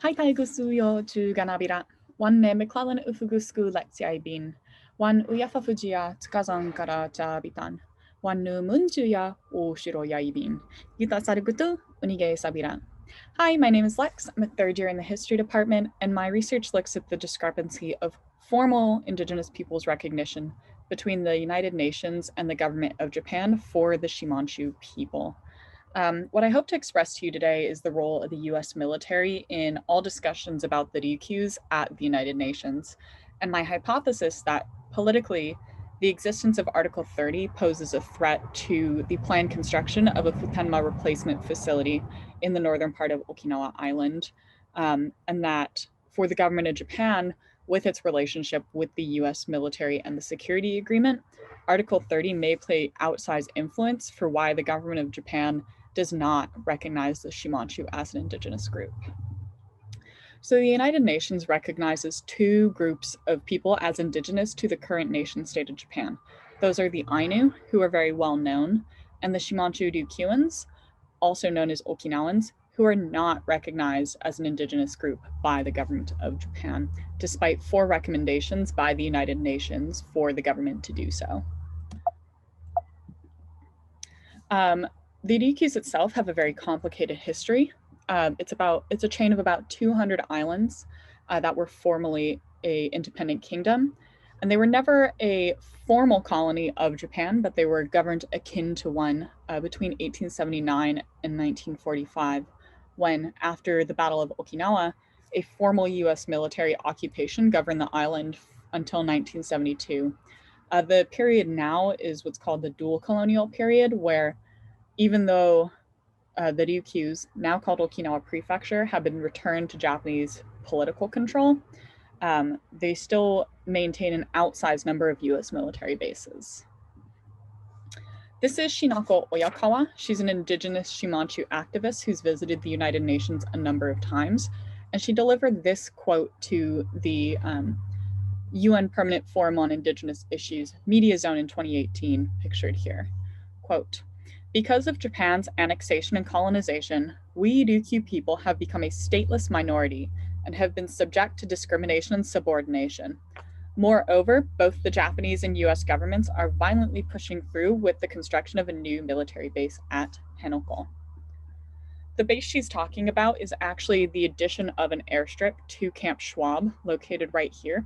Haitaigus-uyo Juganabira, Wanne McClellan-Ufugusuku Lexiaibin, Wan Uyafafujia Tsukazan-kara Jabitan, Wannu Munjuya O Shiroyaibin, Yuta Sarugutu Unige Sabira. Hi, my name is Lex. I'm a third year in the history department, and my research looks at the discrepancy of formal Indigenous peoples recognition between the United Nations and the government of Japan for the Shimanchu people. What I hope to express to you today is the role of the US military in all discussions about the Ryukyus at the United Nations, and my hypothesis that politically, the existence of Article 30 poses a threat to the planned construction of a Futenma replacement facility in the northern part of Okinawa Island, and that for the government of Japan, with its relationship with the US military and the security agreement, Article 30 may play outsized influence for why the government of Japan does not recognize the Shimanchu as an indigenous group. So the United Nations recognizes two groups of people as indigenous to the current nation state of Japan. Those are the Ainu, who are very well known, and the Shimanchu-Ryukyuans, also known as Okinawans, who are not recognized as an indigenous group by the government of Japan, despite 4 recommendations by the United Nations for the government to do so. The Ryukyus itself have a very complicated history. It's a chain of about 200 islands that were formerly an independent kingdom, and they were never a formal colony of Japan, but they were governed akin to one between 1879 and 1945, when, after the Battle of Okinawa, a formal US military occupation governed the island until 1972. The period now is what's called the dual colonial period, where even though the Ryukyus, now called Okinawa Prefecture, have been returned to Japanese political control, they still maintain an outsized number of US military bases. This is Shinako Oyakawa. She's an indigenous Shimanchu activist who's visited the United Nations a number of times, and she delivered this quote to the UN Permanent Forum on Indigenous Issues Media Zone in 2018, pictured here. Quote, "Because of Japan's annexation and colonization, we Ryukyu people have become a stateless minority and have been subject to discrimination and subordination. Moreover, both the Japanese and US governments are violently pushing through with the construction of a new military base at Henoko." The base she's talking about is actually the addition of an airstrip to Camp Schwab, located right here,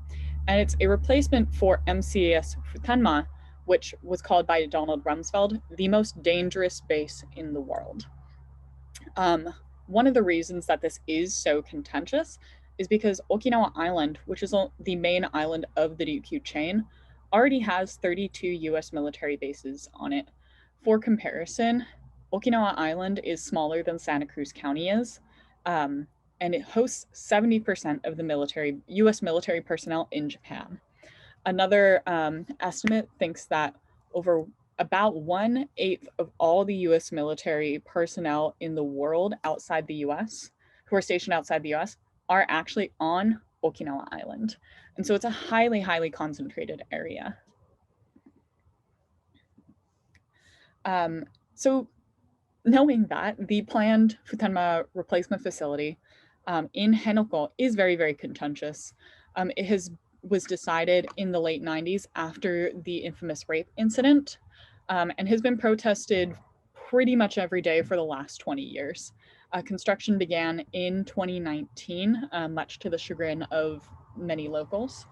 and it's a replacement for MCAS Futenma, which was called by Donald Rumsfeld the most dangerous base in the world. One of the reasons that this is so contentious is because Okinawa Island, which is the main island of the Ryukyu chain, already has 32 US military bases on it. For comparison, Okinawa Island is smaller than Santa Cruz County is, and it hosts 70% of the US military personnel in Japan. Another estimate thinks that over about 1/8 of all the US military personnel in the world outside the US, who are stationed outside the US, are actually on Okinawa Island. And so it's a highly, highly concentrated area. So knowing that, the planned Futenma replacement facility in Henoko is very, very contentious. It was decided in the late 90s after the infamous rape incident, and has been protested pretty much every day for the last 20 years. Construction began in 2019, much to the chagrin of many locals,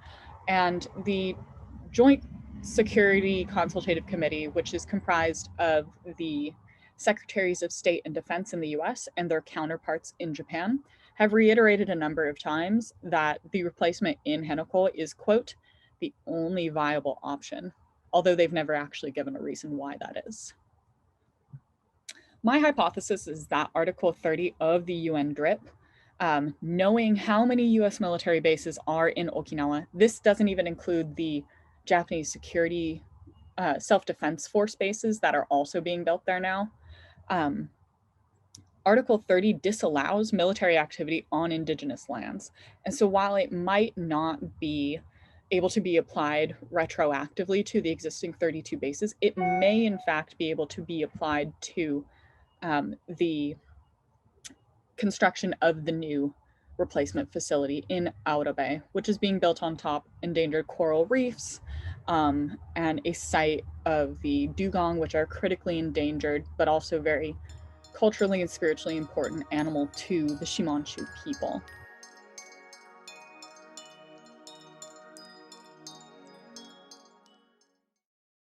and the Joint Security Consultative Committee, which is comprised of the Secretaries of State and Defense in the US and their counterparts in Japan, have reiterated a number of times that the replacement in Henoko is, quote, "the only viable option," although they've never actually given a reason why that is. My hypothesis is that Article 30 of the UN DRIP, knowing how many US military bases are in Okinawa, this doesn't even include the Japanese security self-defense force bases that are also being built there now. Article 30 disallows military activity on indigenous lands. And so while it might not be able to be applied retroactively to the existing 32 bases, it may in fact be able to be applied to the construction of the new replacement facility in Outer Bay, which is being built on top endangered coral reefs, and a site of the dugong, which are critically endangered, but also very culturally and spiritually important animal to the Shimanchu people.